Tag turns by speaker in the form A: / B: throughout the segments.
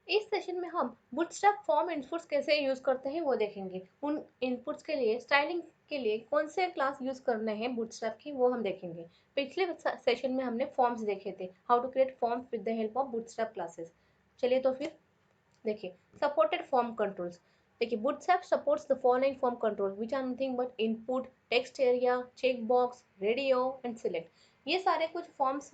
A: इस सेशन में हम बूटस्ट्रैप फॉर्म इनपुट्स कैसे यूज करते हैं वो देखेंगे। उन इनपुट्स के लिए स्टाइलिंग के लिए कौन से क्लास यूज करने हैं बूटस्ट्रैप की वो हम देखेंगे। पिछले सेशन में हमने फॉर्म्स देखे थे, how to create forms with the help of Bootstrap classes. चलिए तो फिर देखिए सपोर्टेड फॉर्म कंट्रोल्स। देखिए Bootstrap supports the following form control which are nothing but input, text area, check box, radio and select. ये सारे कुछ forms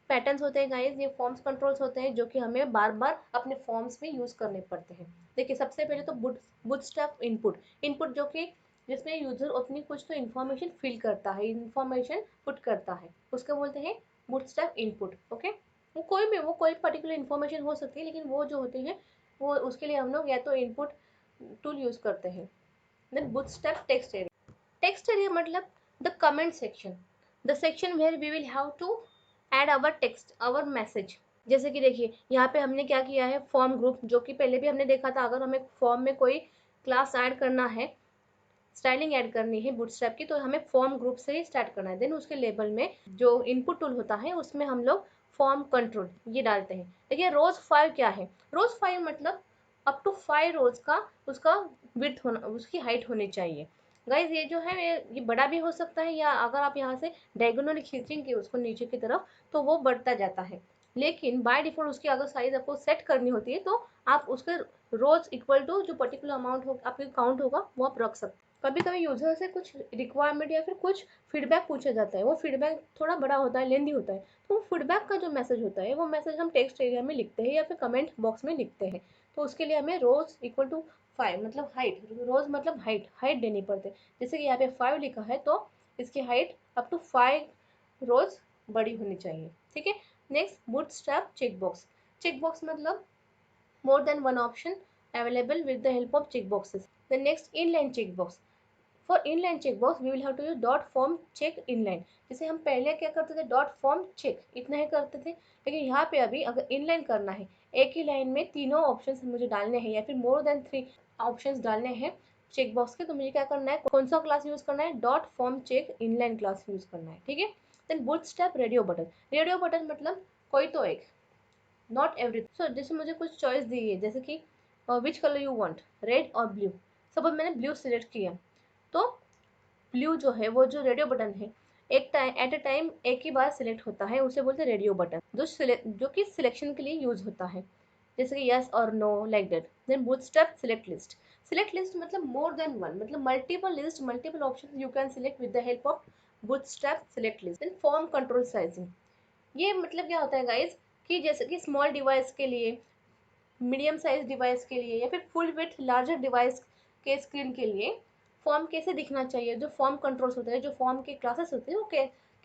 A: patterns होते हैं गाइस, ये फॉर्म्स कंट्रोल्स होते हैं जो कि हमें बार बार अपने फॉर्म्स में यूज करने पड़ते हैं। देखिए सबसे पहले तो बूटस्ट्रैप इनपुट, इनपुट जो कि जिसमें यूजर अपनी कुछ तो इन्फॉर्मेशन फिल करता है, इन्फॉर्मेशन पुट करता है, उसको बोलते हैं बूटस्ट्रैप इनपुट। ओके, वो कोई पर्टिकुलर इन्फॉर्मेशन हो सकती है, लेकिन वो जो होती है वो उसके लिए हम लोग या तो इनपुट टूल यूज करते हैं। Then bootstrap text area, text area मतलब the comment section, the section where we will have to add our text, our message. जैसे कि देखिए यहाँ पे हमने क्या किया है, फॉर्म ग्रुप, जो कि पहले भी हमने देखा था। अगर हमें फॉर्म में कोई क्लास ऐड करना है, स्टाइलिंग ऐड करनी है बूटस्ट्रैप की, तो हमें फॉर्म ग्रुप से ही स्टार्ट करना है। देन उसके लेबल में जो इनपुट टूल होता है उसमें हम लोग फॉर्म कंट्रोल ये डालते हैं। देखिए रोज 5 क्या है, रोज 5 मतलब अप टू 5 रोज का उसका विड्थ होना, उसकी हाइट होनी चाहिए। गाइज ये जो है ये बड़ा भी हो सकता है, या अगर आप यहाँ से डायगोनली खींचेंगे उसको नीचे की तरफ तो वो बढ़ता जाता है। लेकिन बाय डिफॉल्ट उसकी अगर साइज आपको सेट करनी होती है तो आप उसके रोज इक्वल टू जो पर्टिकुलर अमाउंट हो आपके काउंट होगा वो आप रख सकते हैं। कभी कभी यूजर से कुछ रिक्वायरमेंट या फिर कुछ फीडबैक पूछा जाता है, वो फीडबैक थोड़ा बड़ा होता है, लेंदी होता है, तो फीडबैक का जो मैसेज होता है वो मैसेज हम टेक्स्ट एरिया में लिखते हैं या फिर कमेंट बॉक्स में लिखते हैं। तो उसके लिए हमें रोज इक्वल टू 5 मतलब हाइट, रोज मतलब हाइट, हाइट देनी पड़ती है। जैसे कि यहाँ पे 5 लिखा है तो इसकी हाइट अप टू 5 रोज बड़ी होनी चाहिए। ठीक है। Next Bootstrap check box, check box मतलब more than one option available with the help of checkboxes. The next inline checkbox, for inline checkbox we will have to use dot form check inline. जैसे हम पहले क्या करते थे, dot form check इतना ही करते थे, लेकिन यहाँ पे अभी अगर इनलाइन करना है, एक ही लाइन में तीनों ऑप्शंस मुझे डालने हैं या फिर मोर देन 3 ऑप्शंस डालने हैं चेक बॉक्स के, तो मुझे क्या करना है, कौन सा क्लास यूज करना है, dot form check inline class use करना है। ठीक है। Then bootstrap radio button, radio button मतलब कोई तो एक, नॉट एवरी। सो जैसे मुझे कुछ चॉइस दी है, जैसे कि which colour you want, red और ब्लू। सपोज मैंने ब्लू सिलेक्ट किया, तो ब्लू जो है वो जो रेडियो बटन है एक टाइम एट अ टाइम एक ही बार सिलेक्ट होता है, उसे बोलते हैं रेडियो बटन, जो कि सिलेक्शन के लिए यूज होता है, जैसे कि यस और no like that. Then bootstrap select list, select list मतलब मोर देन वन, मतलब multiple list, multiple option you can select with the help of bootstrap select list. Then form control sizing, ये मतलब क्या होता है guys कि जैसे कि स्मॉल डिवाइस के लिए, मीडियम साइज डिवाइस के लिए या फिर फुल विथ लार्जर डिवाइस के स्क्रीन के लिए फॉर्म कैसे दिखना चाहिए, जो फॉर्म कंट्रोल्स होते हैं, जो फॉर्म के क्लासेस होते हैं वो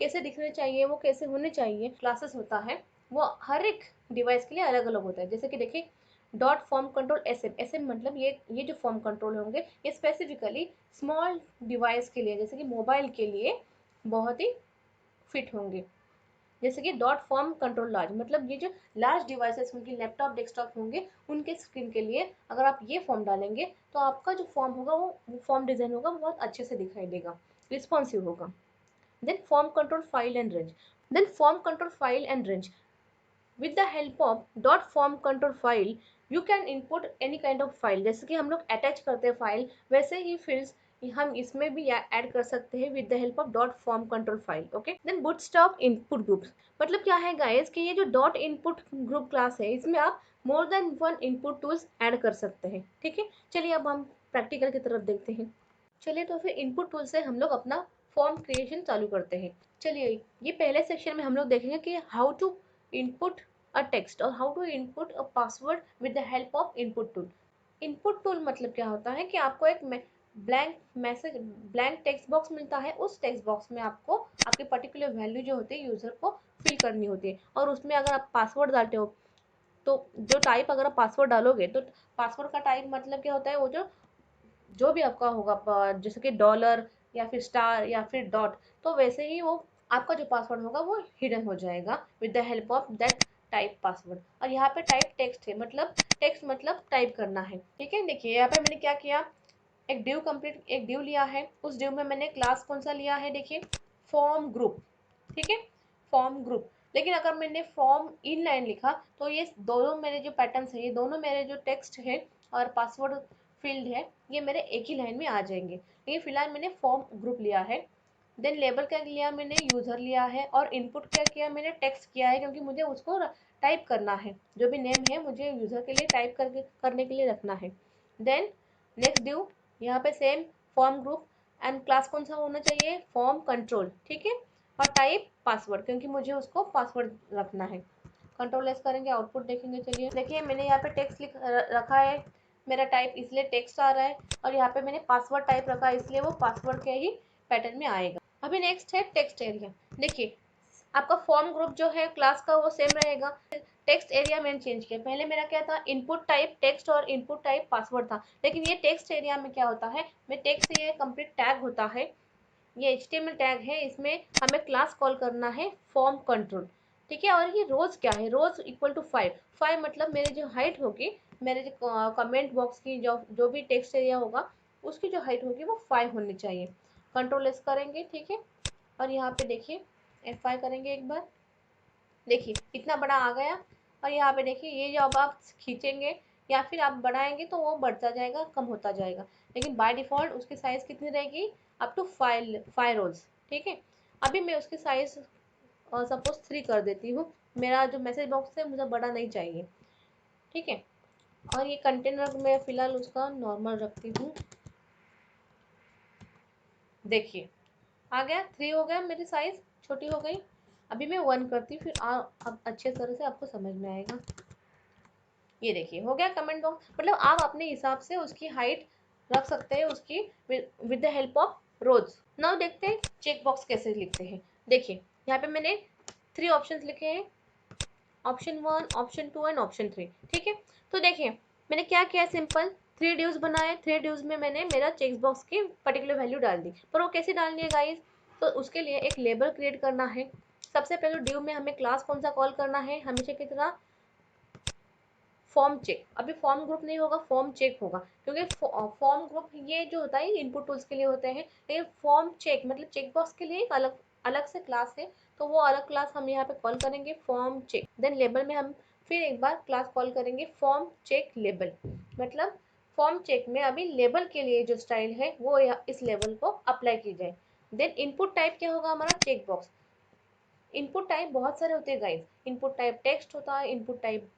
A: कैसे दिखने चाहिए, वो कैसे होने चाहिए, क्लासेस होता है वो हर एक डिवाइस के लिए अलग अलग होता है। जैसे कि देखिए dot form control S M, S M मतलब ये जो फॉर्म कंट्रोल होंगे ये स्पेसिफिकली स्मॉल डिवाइस के लिए, जैसे कि मोबाइल के लिए बहुत ही फिट होंगे। जैसे कि डॉट फॉर्म कंट्रोल लार्ज मतलब ये जो लार्ज डिवाइसेस उनकी लैपटॉप डेस्कटॉप होंगे उनके स्क्रीन के लिए अगर आप ये फॉर्म डालेंगे तो आपका जो फॉर्म होगा वो फॉर्म डिजाइन होगा वो बहुत अच्छे से दिखाई देगा, रिस्पॉन्सिव होगा। Then form control file and range, then form control file and range, with the help of dot form control file you can input any kind of file। जैसे कि हम लोग अटैच करते हैं फाइल, वैसे ही फील्ड्स हम इसमें भी ऐड कर सकते हैं with the help of dot form control file. Okay. Then bootstrap input groups, मतलब क्या है गाइस कि ये जो डॉट इनपुट ग्रुप क्लास है इसमें आप मोर than one input tools add कर सकते हैं। ठीक है। चलिए अब हम प्रैक्टिकल की तरफ देखते हैं। चलिए तो फिर इनपुट टूल से हम लोग अपना फॉर्म क्रिएशन चालू करते हैं। चलिए ये पहले सेक्शन में हम लोग देखेंगे कि how to input a text और how to input a password with the help of input tool. Input tool मतलब क्या होता है कि आपको एक blank message, blank text box मिलता है, उस टेक्स्ट बॉक्स में आपको आपके पर्टिकुलर वैल्यू जो होती है यूजर को फिल करनी होती है, और उसमें अगर आप पासवर्ड डालते हो तो जो टाइप अगर आप पासवर्ड डालोगे तो पासवर्ड का टाइप मतलब क्या होता है, वो जो भी आपका होगा जैसे कि डॉलर या फिर स्टार या फिर डॉट, तो वैसे ही वो आपका जो पासवर्ड होगा वो हिडन हो जाएगा with the help of that type password. और यहाँ पे टाइप टेक्स्ट है, मतलब टेक्स्ट मतलब टाइप करना है। ठीक है। देखिए यहाँ पे मैंने क्या किया, एक ड्यू लिया है, उस ड्यू में मैंने क्लास कौन सा लिया है, देखिए फॉर्म ग्रुप। ठीक है। फॉर्म ग्रुप लेकिन अगर मैंने फॉर्म इन लाइन लिखा तो ये दोनों मेरे जो पैटर्न्स है, ये दोनों मेरे जो टेक्स्ट है और पासवर्ड फील्ड है, ये मेरे एक ही लाइन में आ जाएंगे। लेकिन फिलहाल मैंने फॉर्म ग्रुप लिया है। देन लेबल क्या लिया मैंने, यूजर लिया है, और इनपुट क्या किया मैंने, टेक्स्ट किया है, क्योंकि मुझे उसको टाइप करना है। जो भी नेम है मुझे यूजर के लिए टाइप करने के लिए रखना है। देन नेक्स्ट ड्यू, यहाँ पे same form group, and class कौन सा होना चाहिए, फॉर्म कंट्रोल, ठीक है। और टाइप पासवर्ड, क्योंकि मुझे उसको पासवर्ड रखना है। कंट्रोल एस करेंगे, आउटपुट देखेंगे। चलिए देखिए, मैंने यहाँ पे टेक्स्ट लिख रखा है, मेरा टाइप इसलिए टेक्स्ट आ रहा है, और यहाँ पे मैंने पासवर्ड टाइप रखा है, इसलिए वो पासवर्ड के ही पैटर्न में आएगा। अभी नेक्स्ट है टेक्स्ट एरिया। देखिए आपका फॉर्म ग्रुप जो है क्लास का वो सेम रहेगा। टेक्स्ट एरिया मैंने चेंज किया, पहले मेरा क्या था, इनपुट टाइप टेक्स्ट और इनपुट टाइप पासवर्ड था। लेकिन ये टेक्स्ट एरिया में क्या होता है, मैं टेक्स्ट, ये कंप्लीट टैग होता है, ये HTML टैग है, इसमें हमें क्लास कॉल करना है फॉर्म कंट्रोल, ठीक है। और ये रोज क्या है, रोज इक्वल टू 5 मतलब मेरी जो हाइट होगी, मेरे जो कमेंट बॉक्स की जो भी टेक्स्ट एरिया होगा उसकी जो हाइट होगी वो 5 होनी चाहिए। कंट्रोल एस करेंगे, ठीक है। और यहाँ पे देखिए F5 करेंगे एक बार, देखिए इतना बड़ा आ गया। और यहाँ पे देखिए ये जब आप खींचेंगे या फिर आप बढ़ाएंगे तो वो बढ़ता जाएगा, कम होता जाएगा, लेकिन बाय डिफॉल्ट उसकी साइज कितनी रहेगी, अप टू 5 रोज, ठीक है। अभी मैं उसकी साइज सपोज 3 कर देती हूँ, मेरा जो मैसेज बॉक्स है मुझे बड़ा नहीं चाहिए, ठीक है। और ये कंटेनर मैं फिलहाल उसका नॉर्मल रखती हूँ। देखिए आ गया, 3 हो गया, मेरी साइज छोटी हो गई। अभी मैं 1 करती, फिर अब अच्छे तरह से आपको समझ में आएगा। ये देखिए हो गया कमेंट बॉक्स, मतलब आप अपने हिसाब से उसकी हाइट रख सकते हैं उसकी, with the help of rose. Now देखते हैं चेक बॉक्स कैसे लिखते हैं। देखिए यहाँ पे मैंने 3 ऑप्शंस लिखे हैं, ऑप्शन 1, ऑप्शन 2 एंड ऑप्शन 3, ठीक है। तो देखिए मैंने क्या किया, सिंपल 3 ड्यूज बनाए, 3 ड्यूज में मैंने मेरा चेक बॉक्स की पर्टिकुलर वैल्यू डाल दी। पर वो कैसे डालनी है गाइज, तो उसके लिए एक लेबल क्रिएट करना है। सबसे पहले ड्यू में हमें क्लास कौन सा कॉल करना है, हमेशा की तरह फॉर्म चेक। अभी फॉर्म ग्रुप नहीं होगा, फॉर्म चेक होगा, क्योंकि फॉर्म ग्रुप ये जो होता है इनपुट टूल्स के लिए होते हैं, लेकिन फॉर्म चेक मतलब चेक बॉक्स के लिए एक अलग अलग से क्लास है, तो वो अलग क्लास हम यहाँ पे कॉल करेंगे फॉर्म चेक। देन लेबल में हम फिर एक बार क्लास कॉल करेंगे फॉर्म चेक लेबल, मतलब फॉर्म चेक में अभी लेबल के लिए जो स्टाइल है वो इस लेवल को अप्लाई की जाए। देन इनपुट टाइप क्या होगा हमारा, चेक बॉक्स। इनपुट टाइप बहुत सारे होते हैं गाइस, इनपुट टाइप टेक्स्ट होता है, इनपुट टाइप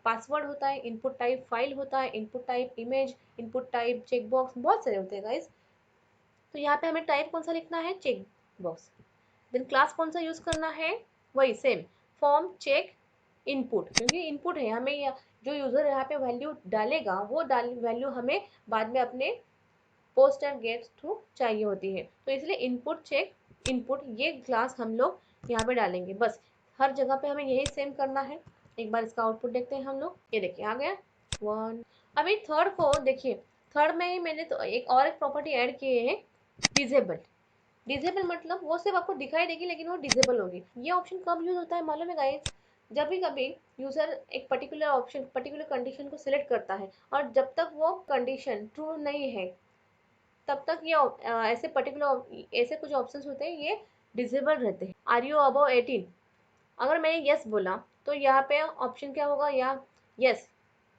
A: पासवर्ड होता है, इनपुट टाइप फाइल होता है, input type image, input type check box, बहुत सारे होते हैं गाइस। तो यहाँ पे हमें टाइप कौन सा लिखना है, चेक बॉक्स। देन क्लास कौन सा यूज करना है, वही सेम फॉर्म चेक इनपुट, क्योंकि इनपुट है, हमें जो यूजर यहाँ पे वैल्यू डालेगा वो वैल्यू हमें बाद में अपने पोस्ट एंड गेट थ्रू चाहिए होती है, तो इसलिए इनपुट चेक इनपुट ये क्लास हम लोग यहाँ पे डालेंगे। बस हर जगह पे हमें यही सेम करना है। एक बार इसका आउटपुट देखते हैं हम लोग, ये देखिए आ गया 1। अभी थर्ड को देखिए, थर्ड में ही मैंने तो एक प्रॉपर्टी ऐड किए हैं, डिजेबल। डिजेबल मतलब वो सिर्फ आपको दिखाई देगी लेकिन वो डिजेबल होगी। ये ऑप्शन कब यूज होता है मालूम है गाइस, जब भी कभी यूजर एक पर्टिकुलर ऑप्शन पर्टिकुलर कंडीशन को सिलेक्ट करता है और जब तक वो कंडीशन ट्रू नहीं है तब तक ये ऐसे पर्टिकुलर ऐसे कुछ ऑप्शंस होते हैं ये डिसेबल रहते हैं। आर यू अबव 18, अगर मैंने यस बोला तो यहाँ पे ऑप्शन क्या होगा, या यस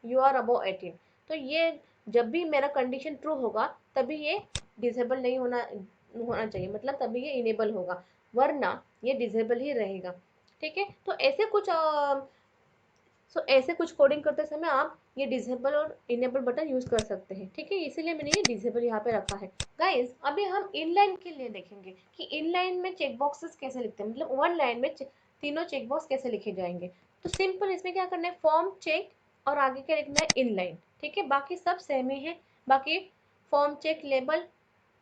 A: यू आर अबव 18, तो ये जब भी मेरा कंडीशन ट्रू होगा तभी ये डिसेबल नहीं होना होना चाहिए, मतलब तभी ये इनेबल होगा, वरना ये डिसेबल ही रहेगा, ठीक है। तो ऐसे कुछ ऐसे कुछ कोडिंग करते समय आप ये डिसेबल और इनेबल बटन यूज कर सकते हैं, ठीक है। इसीलिए मैंने ये डिसेबल यहाँ पे रखा है। गाइस अभी हम इनलाइन के लिए देखेंगे कि इनलाइन में चेक बॉक्सेस कैसे लिखते हैं, मतलब वन लाइन में तीनों चेक बॉक्स कैसे लिखे जाएंगे। तो सिंपल इसमें क्या करना है, फॉर्म चेक और आगे क्या लिखना है, इनलाइन, ठीक है। बाकी सब सेम ही है, बाकी form check label,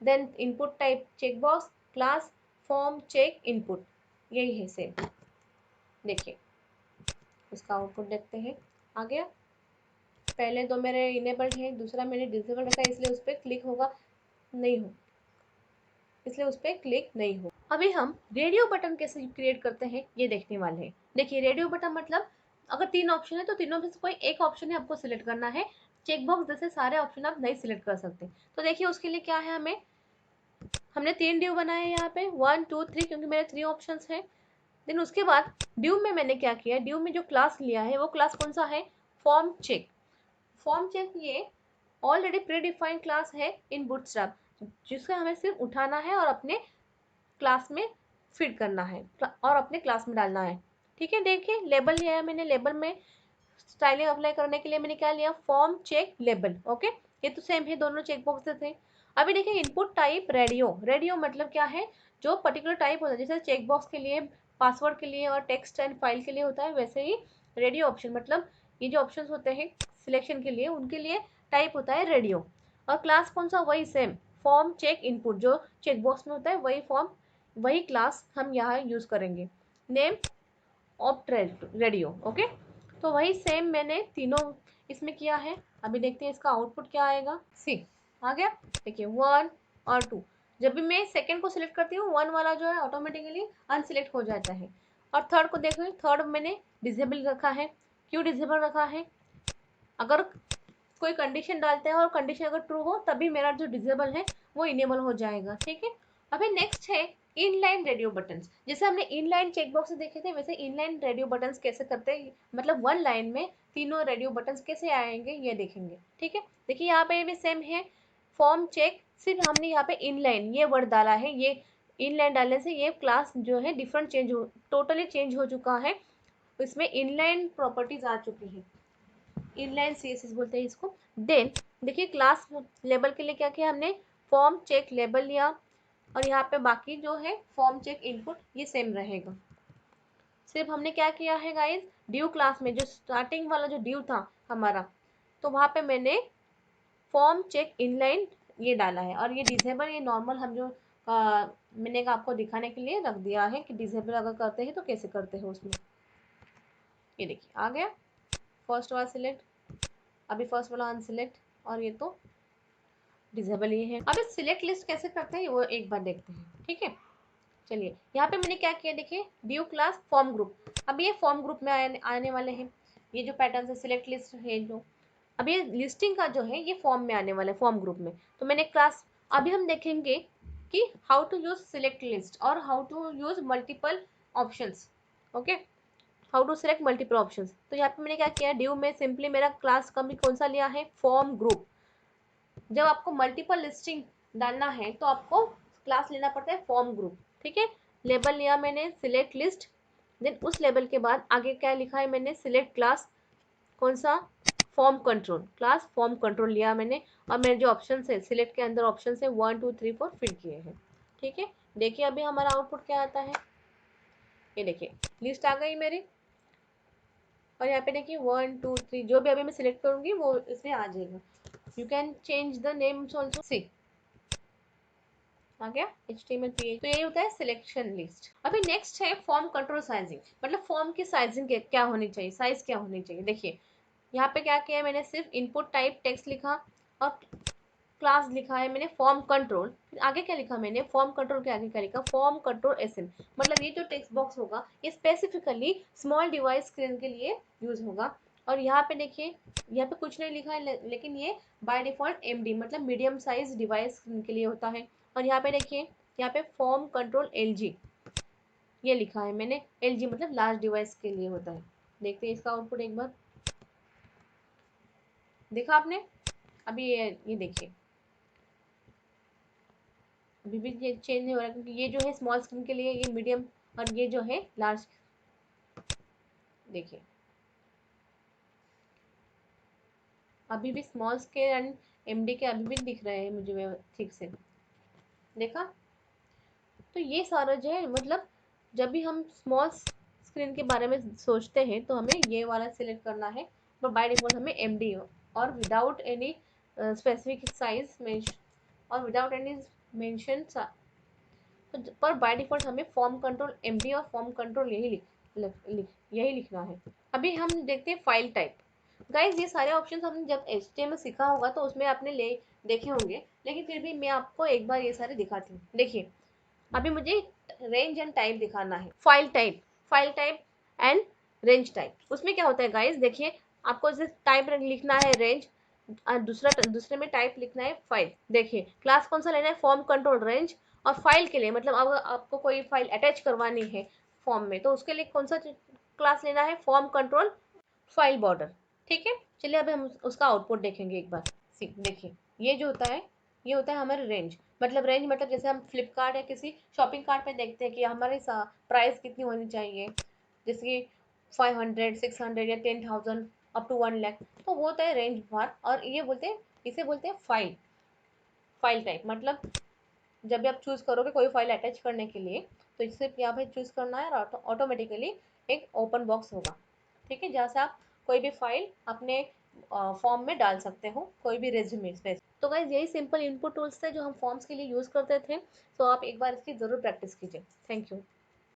A: then input type check box, class form check input, यही है सेम। देखिए इसका आउटपुट देखते हैं, आ गया। पहले दो मेरे इनेबल्ड है, दूसरा मैंने डिसेबल रखा है, इसलिए उस पर क्लिक होगा नहीं हो, इसलिए उस पर क्लिक नहीं हो। अभी हम रेडियो बटन कैसे क्रिएट करते हैं ये देखने वाले हैं। देखिए रेडियो बटन मतलब अगर 3 ऑप्शन है तो तीनों में से कोई एक ऑप्शन है आपको सिलेक्ट करना है। चेक बॉक्स जैसे सारे ऑप्शन आप नहीं सिलेक्ट कर सकते। तो देखिए उसके लिए क्या है, हमने 3 ड्यू बनाए यहाँ पे 1 2 3, क्योंकि मेरे 3 ऑप्शन है। देन उसके बाद ड्यू में मैंने क्या किया, ड्यू में जो क्लास लिया है वो क्लास कौन सा है, फॉर्म चेक। फॉर्म चेक ये ऑलरेडी प्री डिफाइंड क्लास है इन बूटस्ट्रैप, जिसको हमें सिर्फ उठाना है और अपने क्लास में फिट करना है और अपने क्लास में डालना है। ठीक है, देखिए लेबल लिया है मैंने, लेबल में स्टाइलिंग अप्लाई करने के लिए मैंने क्या लिया, फॉर्म चेक लेबल। ओके, ये तो सेम है, दोनों चेक बॉक्स थे। अभी देखिए इनपुट टाइप रेडियो, रेडियो मतलब क्या है, जो पर्टिकुलर टाइप होता है, जैसे चेक बॉक्स के लिए, पासवर्ड के लिए और टेक्स्ट एंड फाइल के लिए होता है, वैसे ही रेडियो ऑप्शन मतलब ये जो ऑप्शंस होते हैं सिलेक्शन के लिए, उनके लिए टाइप होता है रेडियो। और क्लास कौन सा, वही सेम फॉर्म चेक इनपुट, जो चेक बॉक्स में होता है वही फॉर्म, वही क्लास हम यहाँ यूज करेंगे। Name of radio. ओके, तो वही सेम मैंने तीनों इसमें किया है। अभी देखते हैं इसका आउटपुट क्या आएगा। सी आ गया, देखिए 1 और 2। जब भी मैं सेकंड को सिलेक्ट करती हूँ 1 वाला जो है ऑटोमेटिकली अनसिलेक्ट हो जाता है। और थर्ड को देखो, थर्ड मैंने डिसेबल रखा है। क्यों डिसेबल रखा है, अगर कोई कंडीशन डालते हैं और कंडीशन अगर ट्रू हो तभी मेरा जो डिसेबल है वो इनेबल हो जाएगा। ठीक है, अभी नेक्स्ट है इनलाइन रेडियो बटन्स। जैसे हमने इनलाइन चेकबॉक्स देखे थे, वैसे इनलाइन रेडियो बटन्स कैसे करते हैं, मतलब वन लाइन में तीनों रेडियो बटन्स कैसे आएंगे ये देखेंगे। ठीक है, देखिए यहाँ पे भी सेम है, फॉर्म चेक, सिर्फ हमने यहाँ पे इनलाइन ये वर्ड डाला है। ये इनलाइन डालने से ये क्लास जो है डिफरेंट चेंज हो, टोटली चेंज हो चुका है, इसमें इनलाइन प्रॉपर्टीज आ चुकी है, इनलाइन सीएसएस बोलते हैं इसको। देन देखिए क्लास लेबल के लिए क्या किया हमने, फॉर्म चेक लेबल लिया, और यहाँ पे बाकी जो है फॉर्म चेक इनपुट ये सेम रहेगा। सिर्फ हमने क्या किया है गाइस, ड्यू क्लास में जो स्टार्टिंग वाला जो ड्यू था हमारा, तो वहाँ पे मैंने फॉर्म चेक इनलाइन ये डाला है, और ये डिसेबल ये नॉर्मल हम जो मैंने आपको दिखाने के लिए रख दिया है कि डिसेबल अगर करते हैं तो कैसे करते हैं उसमें। ये देखिए आ गया, फर्स्ट वाला सिलेक्ट, अभी फर्स्ट वाला अनसिलेक्ट, और ये तो डिसेबल ही है। अब इस सिलेक्ट लिस्ट कैसे करते हैं वो एक बार देखते हैं। ठीक है, चलिए यहाँ पे मैंने क्या किया, देखिए ड्यू क्लास फॉर्म ग्रुप, अब ये फॉर्म ग्रुप में आने वाले हैं। ये जो पैटर्न है सिलेक्ट लिस्ट है जो, अब ये लिस्टिंग का जो है ये फॉर्म में आने वाला है, फॉर्म ग्रुप में। तो मैंने क्लास, अभी हम देखेंगे कि how to use select list और how to use multiple options. Okay, how to select multiple options. तो यहाँ पे मैंने क्या किया, ड्यू में सिंपली मेरा क्लास का भी कौन सा लिया है, फॉर्म ग्रुप। जब आपको मल्टीपल लिस्टिंग डालना है तो आपको क्लास लेना पड़ता है फॉर्म ग्रुप। ठीक है, लेबल लिया मैंने सिलेक्ट लिस्ट, देन उस लेबल के बाद आगे क्या लिखा है मैंने, सिलेक्ट क्लास कौन सा, form control, class form control लिया मैंने, और मेरे जो ऑप्शन है सिलेक्ट के अंदर ऑप्शन है 1 2 3 4 फिट किए हैं। ठीक है, देखिए अभी हमारा आउटपुट क्या आता है, ये देखिए लिस्ट आ गई मेरी, और यहाँ पे देखिए 1 2 3 जो भी अभी मैं सिलेक्ट करूंगी वो इसमें आ जाएगा। You can change the names also. See आ गया HTML PH, तो यही होता है सिलेक्शन लिस्ट। अभी नेक्स्ट है फॉर्म कंट्रोल साइजिंग, मतलब फॉर्म की साइजिंग क्या होनी चाहिए, साइज क्या होनी चाहिए। देखिए यहाँ पे क्या किया है मैंने, सिर्फ इनपुट टाइप टेक्स्ट लिखा और क्लास लिखा है मैंने फॉर्म कंट्रोल, फिर आगे क्या लिखा मैंने, फॉर्म कंट्रोल के आगे क्या लिखा, फॉर्म कंट्रोल एसएम। मतलब ये जो टेक्स्ट बॉक्स होगा ये स्पेसिफिकली स्मॉल डिवाइस स्क्रीन के लिए यूज होगा। और यहाँ पे देखिए यहाँ पे कुछ नहीं लिखा है, लेकिन ये बाय डिफॉल्ट MD मतलब मीडियम साइज डिवाइस स्क्रीन के लिए होता है। और यहाँ पे देखिए, यहाँ पे फॉर्म कंट्रोल LG ये लिखा है मैंने, LG मतलब लार्ज डिवाइस के लिए होता है। देखते हैं इसका आउटपुट एक बार, देखा आपने, अभी ये देखिए अभी भी ये चेंज नहीं हो रहा क्योंकि ये जो है स्मॉल स्क्रीन के लिए ये मीडियम, और ये जो है लार्ज। देखिए अभी भी स्मॉल स्केल एंड MD के अभी भी दिख रहे हैं मुझे ठीक से, देखा। तो ये सारा जो है मतलब जब भी हम स्मॉल स्क्रीन के बारे में सोचते हैं तो हमें ये वाला सिलेक्ट करना है, पर बाय डिफॉल्ट हमें MD और विदाउट एनी स्पेसिफिक साइज और विदाउट एनी मेंशन, पर बाय डिफॉल्ट हमें फॉर्म कंट्रोल MD और फॉर्म कंट्रोल यही लिखना है। अभी हम देखते हैं फाइल टाइप। गाइज ये सारे ऑप्शन हमने जब HTML सीखा होगा तो उसमें आपने ले देखे होंगे, लेकिन फिर भी मैं आपको एक बार ये सारे दिखाती हूँ। देखिए अभी मुझे रेंज एंड टाइप दिखाना है, file type and range type. उसमें क्या होता है गाइज, देखिए आपको टाइप लिखना है रेंज, दूसरे में टाइप लिखना है फाइल। देखिए क्लास कौन सा लेना है, फॉर्म कंट्रोल रेंज। और फाइल के लिए मतलब अगर आपको कोई फाइल अटैच करवानी है फॉर्म में, तो उसके लिए कौन सा क्लास लेना है, फॉर्म कंट्रोल फाइल बॉर्डर। ठीक है, चलिए अब हम उसका आउटपुट देखेंगे एक बार। देखिए, ये जो होता है, ये होता है हमारा रेंज। मतलब रेंज मतलब जैसे हम फ्लिपकार्ट या किसी शॉपिंग कार्ट पे देखते हैं कि हमारे प्राइस कितनी होनी चाहिए, जैसे कि 500, 600 या 10,000 अप टू 1 लाख, तो वो होता है रेंज बार। और ये बोलते हैं, इसे बोलते हैं फाइल। फाइल टाइप मतलब जब भी आप चूज करोगे कोई फाइल अटैच करने के लिए, तो सिर्फ यहाँ पे चूज करना है और ऑटोमेटिकली एक ओपन बॉक्स होगा। ठीक है, जहाँ से आप कोई भी फाइल अपने फॉर्म में डाल सकते हो, कोई भी रेज्यूमे पे। तो गाइज यही सिंपल इनपुट टूल्स थे जो हम फॉर्म्स के लिए यूज करते थे। तो आप एक बार इसकी जरूर प्रैक्टिस कीजिए। Thank you.